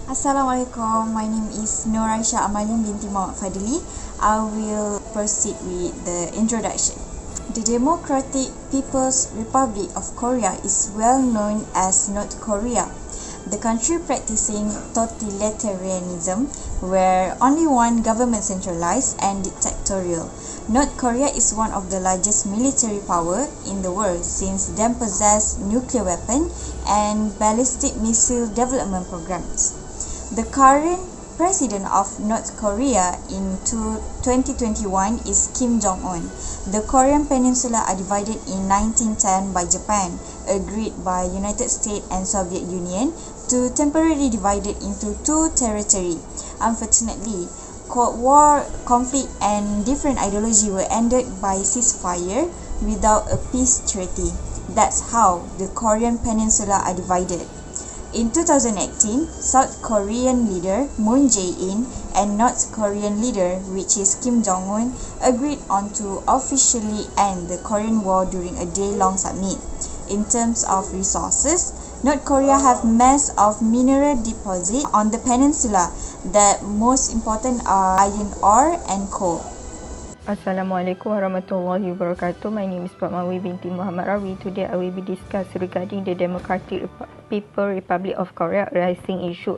Assalamualaikum, my name is Nur Aisyah Amalin binti Muhammad Fadli. I will proceed with the introduction. The Democratic People's Republic of Korea is well known as North Korea, the country practicing totalitarianism, where only one government centralized and dictatorial. North Korea is one of the largest military power in the world since them possess nuclear weapon and ballistic missile development programs. The current president of North Korea in 2021 is Kim Jong-un. The Korean Peninsula are divided in 1910 by Japan, agreed by United States and Soviet Union to temporarily divide it into two territories. Unfortunately, Cold War conflict and different ideology were ended by ceasefire without a peace treaty. That's how the Korean Peninsula are divided. In 2018, South Korean leader Moon Jae-in and North Korean leader, which is Kim Jong-un, agreed on to officially end the Korean War during a day-long summit. In terms of resources, North Korea have mass of mineral deposit on the peninsula. The most important are iron ore and coal. Assalamualaikum warahmatullahi wabarakatuh. My name is Fatmawi binti Muhammad Rawi. Today I will be discuss regarding the Democratic People Republic of Korea rising issue.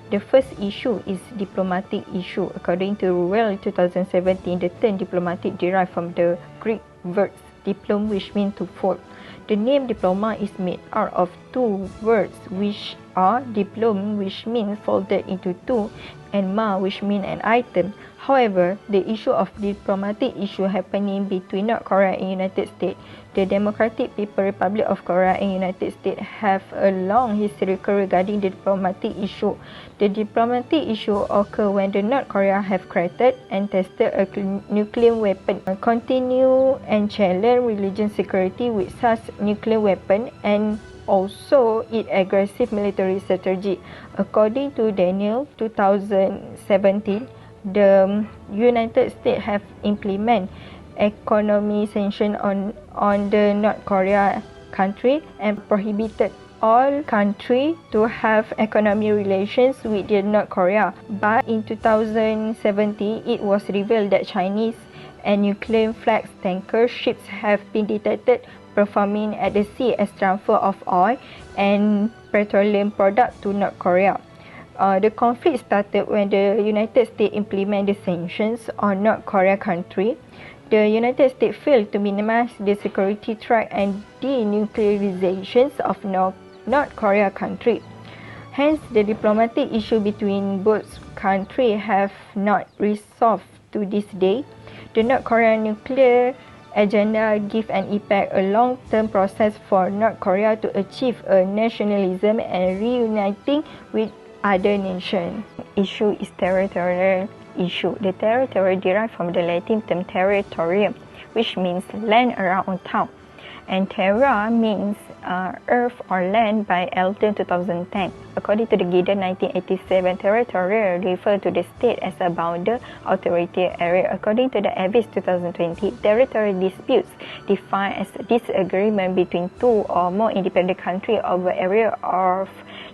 The first issue is diplomatic issue. According to Ruel 2017, the term diplomatic derived from the Greek words diplom, which means to fold. The name diploma is made out of two words, which are diplom, which means folded into two, and ma, which means an item. However, the issue of diplomatic issue happening between North Korea and United States. The Democratic People Republic of Korea and United States have a long history regarding the diplomatic issue. The diplomatic issue occur when the North Korea have created and tested a nuclear weapon, continue and challenge religion security with such nuclear weapon, and also its aggressive military strategy. According to Daniel 2017, the United States have implemented economic sanctions on the North Korea country and prohibited all country to have economic relations with the North Korea. But in 2017, it was revealed that Chinese and nuclear flag tanker ships have been detected performing at the sea as transfer of oil and petroleum product to North Korea. The conflict started when the United States implemented the sanctions on North Korea country. The United States failed to minimize the security threat and denuclearization of North Korea country. Hence, the diplomatic issue between both countries have not resolved to this day. The North Korean nuclear agenda give an impact a long-term process for North Korea to achieve a nationalism and reuniting with other nations. Issue is territorial issue. The territory derived from the Latin term territorium, which means land around a town, and terra means earth or land by Elton 2010. According to the Gideon 1987, territorial refer to the state as a bounded authority area. According to the Abyss 2020, territorial disputes defined as disagreement between two or more independent countries over area of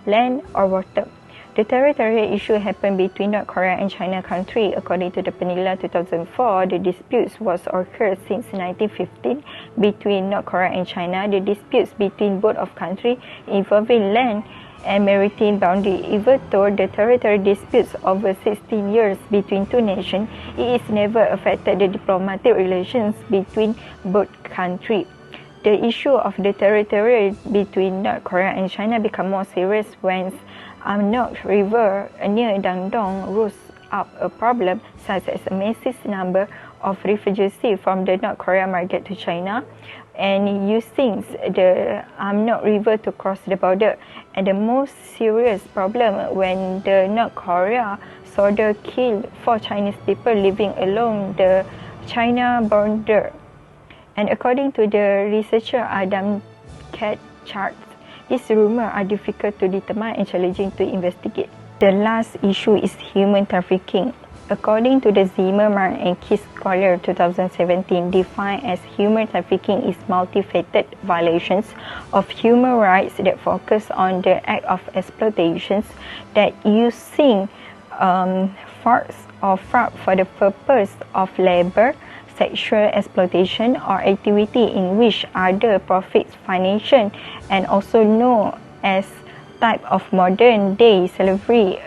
land or water. The territorial issue happened between North Korea and China country. According to the Penila 2004, the disputes was occurred since 1915 between North Korea and China. The disputes between both of countries involving land and maritime boundary. Even though the territorial disputes over 16 years between two nations, it is never affected the diplomatic relations between both countries. The issue of the territory between North Korea and China become more serious when Amnok River near Dandong rose up a problem such as a massive number of refugees from the North Korea market to China and using the Amnok River to cross the border. And the most serious problem when the North Korea soldier killed 4 Chinese people living along the China border. And according to the researcher Adam Katchard, these rumors are difficult to determine and challenging to investigate. The last issue is human trafficking. According to the Zimmerman and Kiss Scholar 2017, defined as human trafficking is multifaceted violations of human rights that focus on the act of exploitations that using force or fraud for the purpose of labor, sexual exploitation or activity in which other profits financial and also known as type of modern day slavery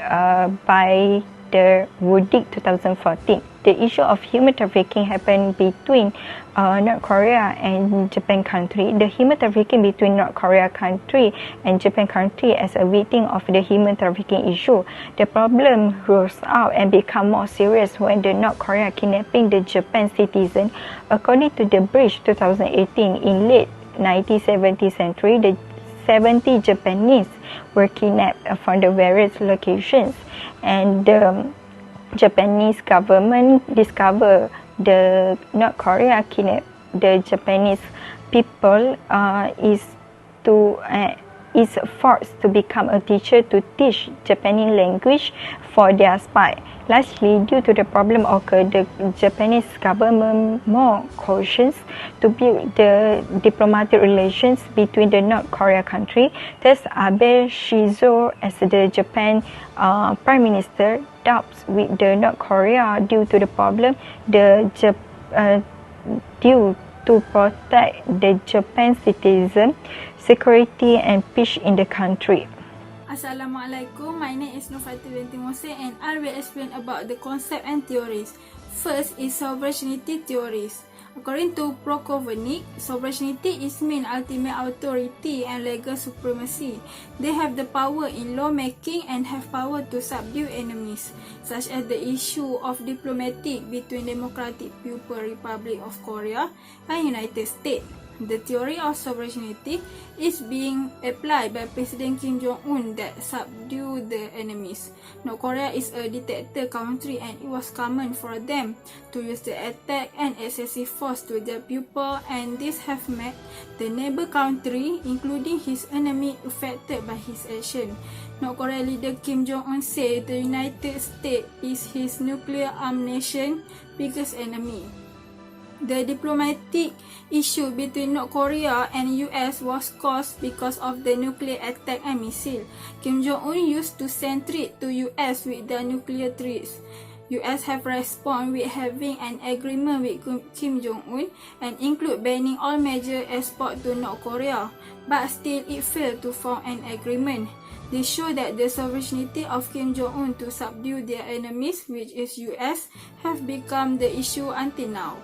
by the Verdict 2014. The issue of human trafficking happened between North Korea and Japan country. The human trafficking between North Korea country and Japan country as a victim of the human trafficking issue. The problem rose out and become more serious when the North Korea kidnapping the Japan citizen. According to the Bridge 2018, in late 1970th century, the 70 Japanese were kidnapped from the various locations, and the Japanese government discovered the North Korea kidnap the Japanese people is forced to become a teacher to teach Japanese language for their spy. Lastly, due to the problem occurred, the Japanese government more cautious to build the diplomatic relations between the North Korea country. Thus, Abe Shinzo, as the Japan Prime Minister, doubts with the North Korea due to the problem due to protect the Japan citizen, security and peace in the country. Assalamualaikum, my name is Nurfati binti Mose and I will explain about the concept and theories. First is sovereignty theories. According to Prokovenik, sovereignty is mean ultimate authority and legal supremacy. They have the power in lawmaking and have power to subdue enemies, such as the issue of diplomatic between Democratic People's Republic of Korea and United States. The theory of sovereignty is being applied by President Kim Jong-un that subdue the enemies. North Korea is a dictator country and it was common for them to use the attack and excessive force to their people, and this have made the neighbor country, including his enemy, affected by his action. North Korea leader Kim Jong-un said the United States is his nuclear armed nation biggest enemy. The diplomatic issue between North Korea and US was caused because of the nuclear attack and missile. Kim Jong-un used to send threats to US with the nuclear threats. US have responded with having an agreement with Kim Jong-un and include banning all major exports to North Korea, but still it failed to form an agreement. This shows that the sovereignty of Kim Jong-un to subdue their enemies, which is US, have become the issue until now.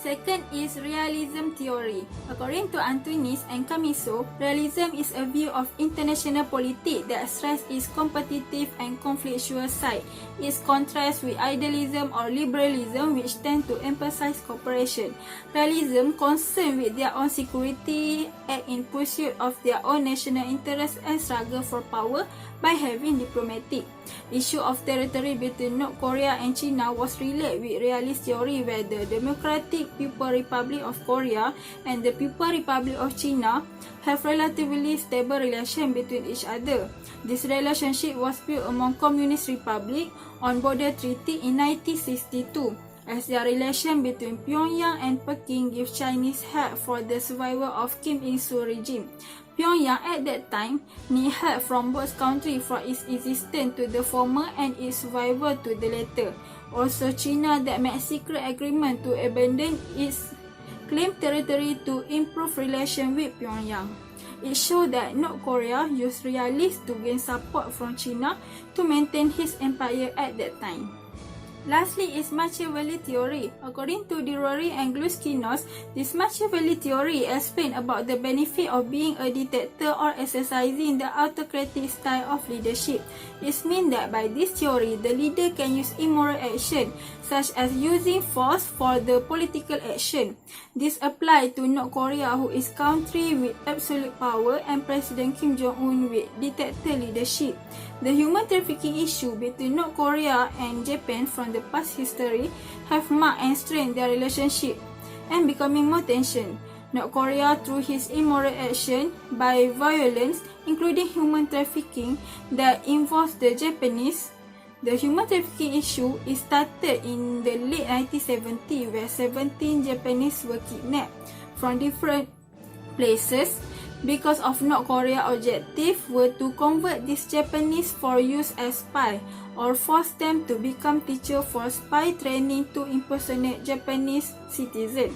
Second is realism theory. According to Antonis and Camiso, realism is a view of international politics that stresses its competitive and conflictual side. It contrasts with idealism or liberalism, which tend to emphasize cooperation. Realism, concerned with their own security, act in pursuit of their own national interests and struggle for power by having diplomatic. Issue of territory between North Korea and China was related with realist theory, where the Democratic People's Republic of Korea and the People's Republic of China have relatively stable relations between each other. This relationship was built among communist republics on border treaty in 1962. As their relation between Pyongyang and Peking gives Chinese help for the survival of Kim Il-sung regime. Pyongyang at that time need help from both countries for its existence to the former and its survival to the latter. Also, China that made secret agreement to abandon its claimed territory to improve relations with Pyongyang. It showed that North Korea used realists to gain support from China to maintain his empire at that time. Lastly is Machiavelli theory. According to Drury and Gluskinos, this Machiavelli theory explains about the benefit of being a dictator or exercising the autocratic style of leadership. It means that by this theory, the leader can use immoral action, such as using force for the political action. This applies to North Korea, who is country with absolute power, and President Kim Jong-un with dictator leadership. The human trafficking issue between North Korea and Japan from the past history have marked and strained their relationship and becoming more tension. North Korea, through his immoral action by violence, including human trafficking that involves the Japanese, The human trafficking issue is started in the late 1970s where 17 Japanese were kidnapped from different places because of North Korea's objective were to convert these Japanese for use as spy or force them to become teacher for spy training to impersonate Japanese citizens.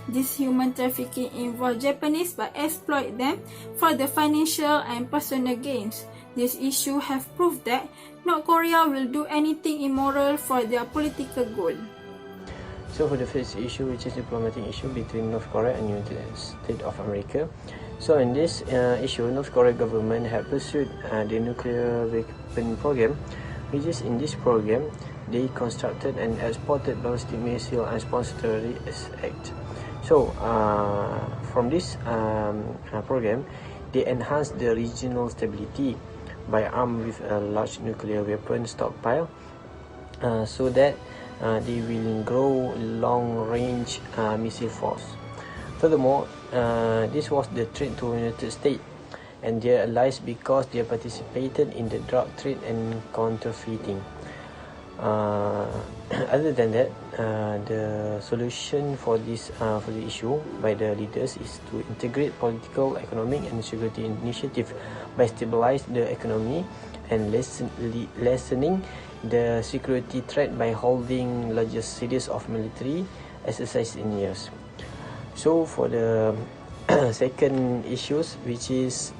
This human trafficking involved Japanese but exploit them for the financial and personal gains. This issue have proved that North Korea will do anything immoral for their political goal. So for the first issue, which is diplomatic issue between North Korea and United States of America. So in this issue, North Korea government have pursued the nuclear weapon program, which is in this program, they constructed and exported ballistic missile and sponsored terrorist act. So from this program, they enhanced the regional stability by armed with a large nuclear weapon stockpile so that they will grow long-range missile force. Furthermore, this was the threat to United States and their allies because they participated in the drug trade and counterfeiting. Other than that, the solution for the issue by the leaders is to integrate political, economic, and security initiative by stabilize the economy and lessening the security threat by holding largest series of military exercise in years. So for the second issues, which is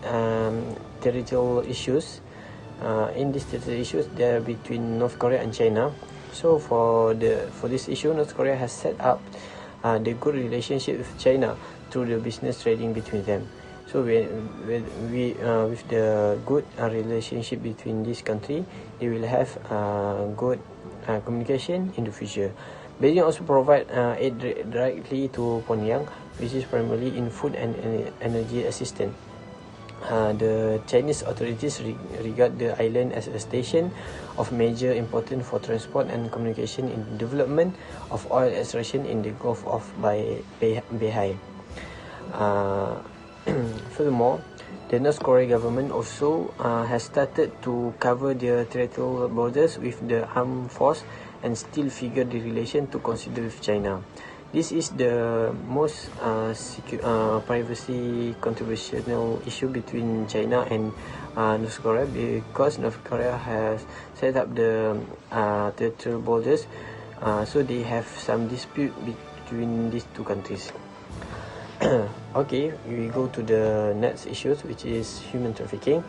territorial issues. In these territorial issues, they are between North Korea and China. So for this issue, North Korea has set up the good relationship with China through the business trading between them. So with the good relationship between this country, they will have good communication in the future. Beijing also provide aid directly to Pyongyang, which is primarily in food and energy assistance. The Chinese authorities regard the island as a station of major importance for transport and communication in the development of oil extraction in the Gulf of Beihai. Furthermore, the North Korean government also has started to cover their territorial borders with the armed force and still figure the relation to consider with China. This is the most privacy controversial issue between China and North Korea because North Korea has set up the territorial borders, so they have some dispute between these two countries. Okay, we go to the next issues, which is human trafficking.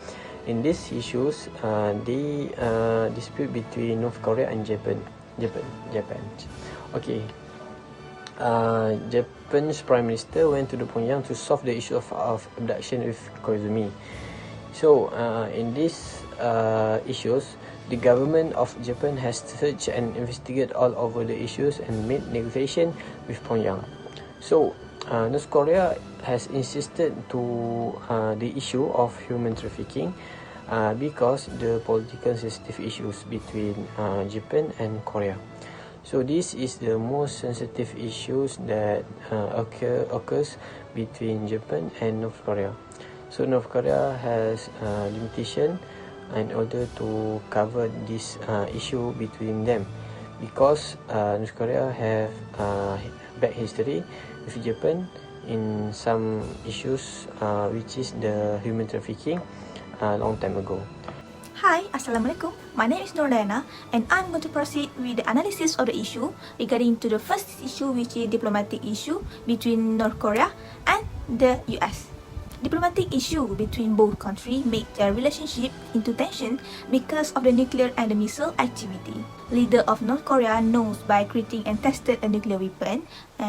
In these issues, they dispute between North Korea and Japan. Okay. Japan's Prime Minister went to the Pyongyang to solve the issue of abduction with Koizumi. So, in these issues, the government of Japan has searched and investigated all over the issues and made negotiation with Pyongyang. So, North Korea has insisted to the issue of human trafficking because the political sensitive issues between Japan and Korea. So this is the most sensitive issues that occurs between Japan and North Korea. So North Korea has limitation in order to cover this issue between them because North Korea have bad history with Japan in some issues which is the human trafficking long time ago. Hi, Assalamualaikum. My name is Nordana and I'm going to proceed with the analysis of the issue regarding to the first issue, which is diplomatic issue between North Korea and the US. Diplomatic issue between both countries make their relationship into tension because of the nuclear and the missile activity. Leader of North Korea knows by creating and tested a nuclear weapon,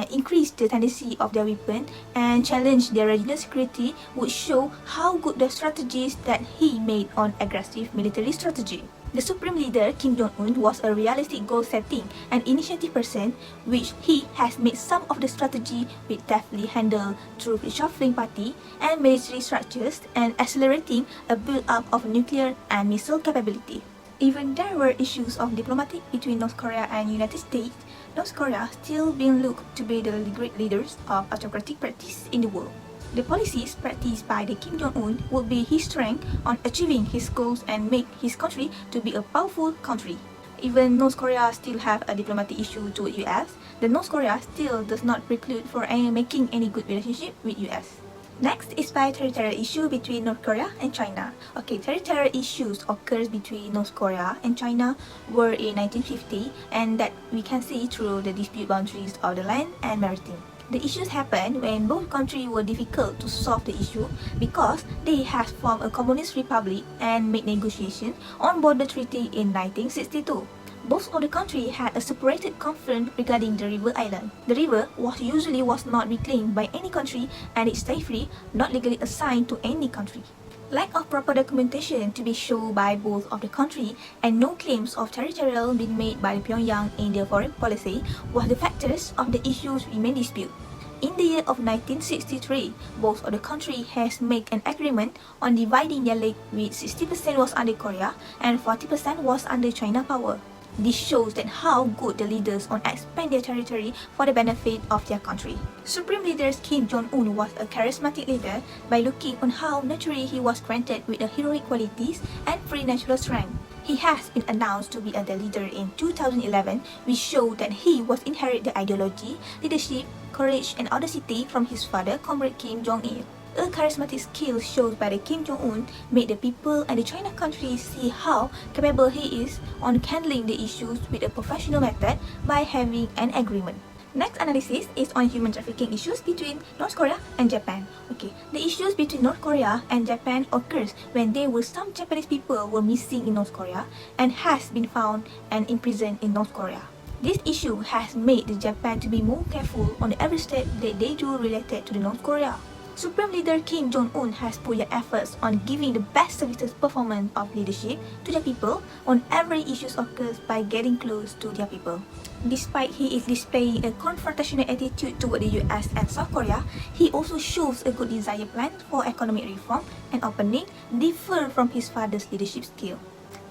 increase the tendency of their weapon and challenge their regional security would show how good the strategies that he made on aggressive military strategy. The Supreme Leader Kim Jong-un was a realistic goal-setting and initiative person, which he has made some of the strategy with deftly handled through reshuffling party and military structures and accelerating a build-up of nuclear and missile capability. Even there were issues of diplomatic between North Korea and United States, North Korea still being looked to be the great leaders of autocratic practice in the world. The policies practiced by the Kim Jong-un would be his strength on achieving his goals and make his country to be a powerful country. Even North Korea still have a diplomatic issue to US, the North Korea still does not preclude for making any good relationship with US. Next is by territorial issue between North Korea and China. Okay, territorial issues occurs between North Korea and China were in 1950, and that we can see through the dispute boundaries of the land and maritime. The issues happened when both countries were difficult to solve the issue because they had formed a communist republic and made negotiations on border treaty in 1962. Both of the countries had a separated conference regarding the river island. The river was not reclaimed by any country and its territory not legally assigned to any country. Lack of proper documentation to be shown by both of the countries and no claims of territorial being made by Pyongyang in their foreign policy was the factors of the issues remain dispute. In the year of 1963, both of the countries has made an agreement on dividing their lake, with 60% was under Korea and 40% was under China power. This shows that how good the leaders on expand their territory for the benefit of their country. Supreme leader Kim Jong-un was a charismatic leader by looking on how naturally he was granted with the heroic qualities and free natural strength. He has been announced to be the leader in 2011, which showed that he was inherit the ideology, leadership, courage, and audacity from his father, Comrade Kim Jong-il. A charismatic skill shown by the Kim Jong-un made the people and the China country see how capable he is on handling the issues with a professional method by having an agreement. Next analysis is on human trafficking issues between North Korea and Japan. Okay, the issues between North Korea and Japan occurs when there were some Japanese people were missing in North Korea and has been found and imprisoned in North Korea. This issue has made the Japan to be more careful on every step that they do related to the North Korea. Supreme leader Kim Jong-un has put their efforts on giving the best services performance of leadership to the people on every issues occurs by getting close to their people. Despite he is displaying a confrontational attitude toward the US and South Korea, he also shows a good desire plan for economic reform and opening differ from his father's leadership skill.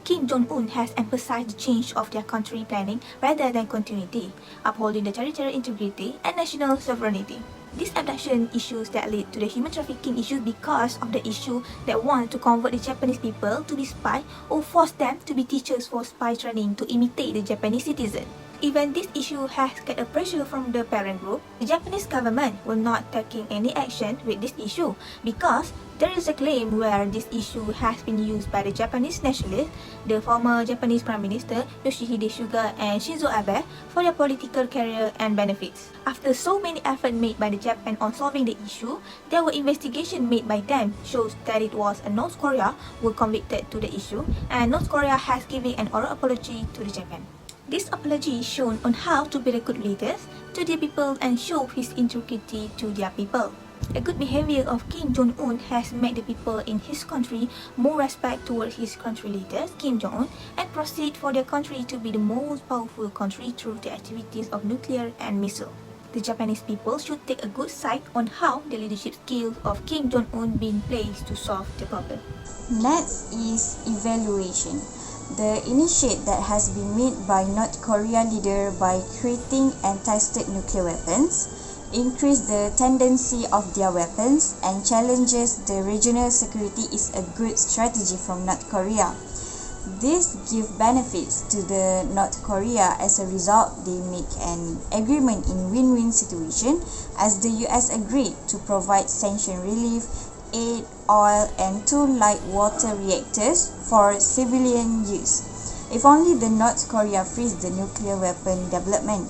Kim Jong-un has emphasized the change of their country planning rather than continuity, upholding the territorial integrity and national sovereignty. These abduction issues that lead to the human trafficking issue because of the issue that want to convert the Japanese people to be spy or force them to be teachers for spy training to imitate the Japanese citizen. Even this issue has got a pressure from the parent group, the Japanese government will not taking any action with this issue because there is a claim where this issue has been used by the Japanese nationalists, the former Japanese Prime Minister Yoshihide Suga and Shinzo Abe for their political career and benefits. After so many efforts made by the Japan on solving the issue, there were investigations made by them shows that it was a North Korea were convicted to the issue and North Korea has given an oral apology to the Japan. This apology is shown on how to be a good leader to their people and show his integrity to their people. A good behavior of Kim Jong-un has made the people in his country more respect toward his country leader, Kim Jong-un, and proceed for their country to be the most powerful country through the activities of nuclear and missile. The Japanese people should take a good side on how the leadership skills of Kim Jong-un being placed to solve the problem. Next is evaluation. The initiative that has been made by North Korea leader by creating and tested nuclear weapons, increase the tendency of their weapons and challenges the regional security is a good strategy from North Korea. This gives benefits to the North Korea. As a result, they make an agreement in win-win situation as the US agreed to provide sanction relief, aid, oil and 2 light water reactors for civilian use. If only the North Korea frees the nuclear weapon development.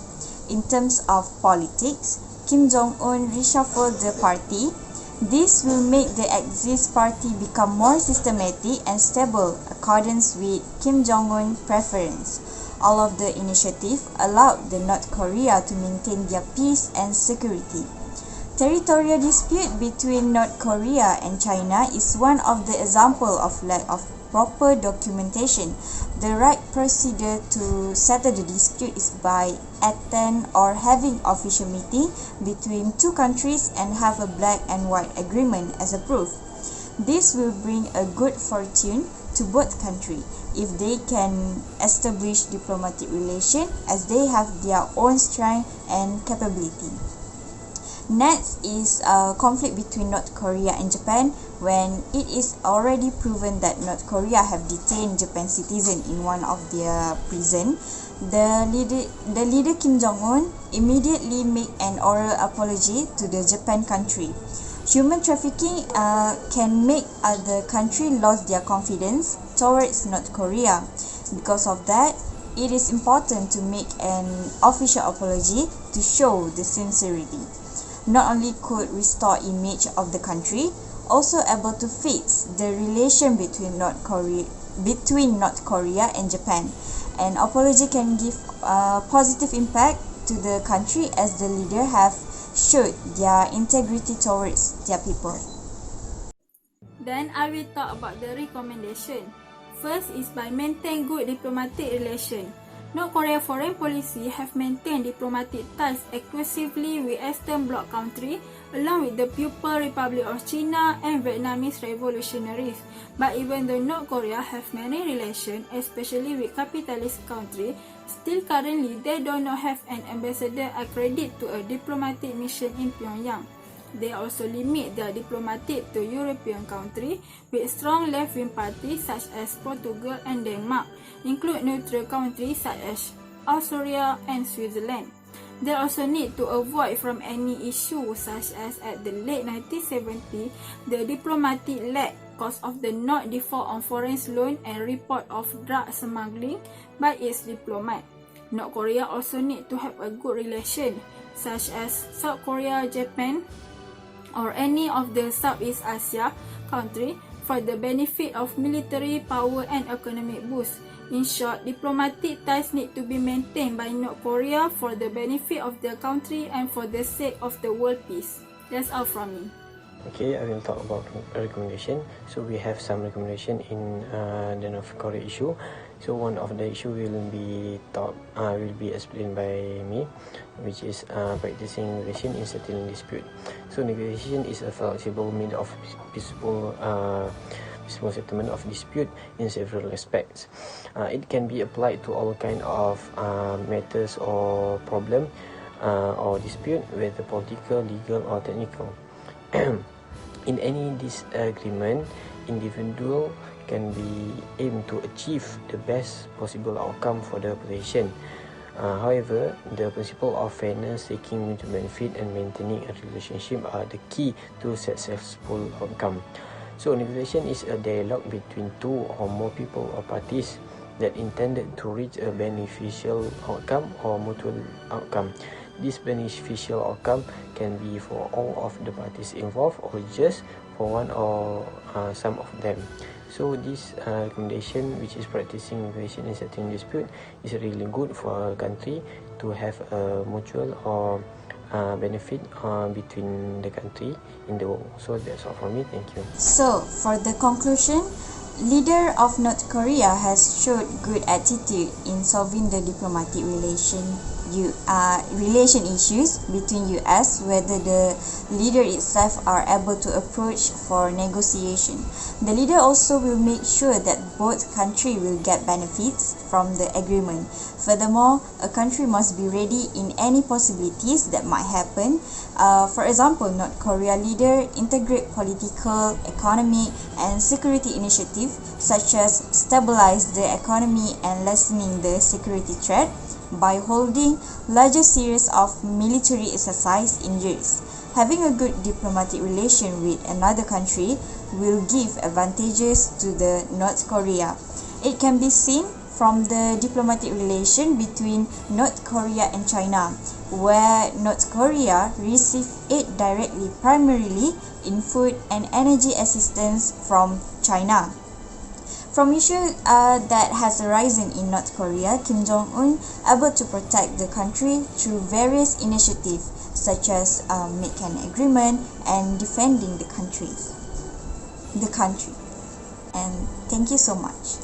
In terms of politics, Kim Jong-un reshuffled the party. This will make the exist party become more systematic and stable accordance with Kim Jong-un preference. All of the initiative allowed the North Korea to maintain their peace and security. Territorial dispute between North Korea and China is one of the example of lack of proper documentation. The right procedure to settle the dispute is by attend or having official meeting between two countries and have a black and white agreement as a proof. This will bring a good fortune to both countries if they can establish diplomatic relations as they have their own strength and capability. Next is a conflict between North Korea and Japan, when it is already proven that North Korea have detained Japan citizen in one of their prison, the leader Kim Jong-un immediately make an oral apology to the Japan country. Human trafficking can make other country lose their confidence towards North Korea. Because of that, it is important to make an official apology to show the sincerity. Not only could restore image of the country, also able to fix the relation between North Korea and Japan. An apology can give a positive impact to the country as the leader have showed their integrity towards their people. Then I will talk about the recommendation. First is by maintain good diplomatic relation. North Korea foreign policy have maintained diplomatic ties exclusively with Eastern Bloc countries along with the People's Republic of China and Vietnamese revolutionaries. But even though North Korea have many relations, especially with capitalist countries, still currently they do not have an ambassador accredited to a diplomatic mission in Pyongyang. They also limit their diplomatic to European countries with strong left-wing parties such as Portugal and Denmark, include neutral countries such as Austria and Switzerland. They also need to avoid from any issue such as at the late 1970s, the diplomatic lack cause of the not default on foreign loan and report of drug smuggling by its diplomat. North Korea also need to have a good relation such as South Korea, Japan, or any of the Southeast Asia country for the benefit of military power and economic boost. In short, diplomatic ties need to be maintained by North Korea for the benefit of their country and for the sake of the world peace. That's all from me. Okay, I will talk about recommendation. So we have some recommendation in the North Korea issue. So one of the issue will be explained by me, which is practicing negotiation in settling dispute. So negotiation is a flexible means of peaceful settlement of dispute in several aspects. It can be applied to all kind of matters or problem or dispute, whether political, legal, or technical. In any disagreement, individual can be aimed to achieve the best possible outcome for the position. However, the principle of fairness, seeking mutual benefit, and maintaining a relationship are the key to successful outcome. So, negotiation is a dialogue between two or more people or parties that intended to reach a beneficial outcome or mutual outcome. This beneficial outcome can be for all of the parties involved or just for one or some of them. So this recommendation, which is practicing negotiation and settling dispute, is really good for a country to have a mutual or benefit between the country in the world. So that's all from me. Thank you. So for the conclusion, leader of North Korea has showed good attitude in solving the diplomatic relation issues between US, whether the leader itself are able to approach for negotiation. The leader also will make sure that both countries will get benefits from the agreement. Furthermore, a country must be ready in any possibilities that might happen. For example, North Korea leader integrate political, economic, and security initiatives such as stabilize the economy and lessening the security threat by holding larger series of military exercise in years. Having a good diplomatic relation with another country will give advantages to the North Korea. It can be seen from the diplomatic relation between North Korea and China, where North Korea receive aid directly, primarily in food and energy assistance from China. From issue that has arisen in North Korea, Kim Jong-un able to protect the country through various initiatives such as make an agreement and defending the country. And thank you so much.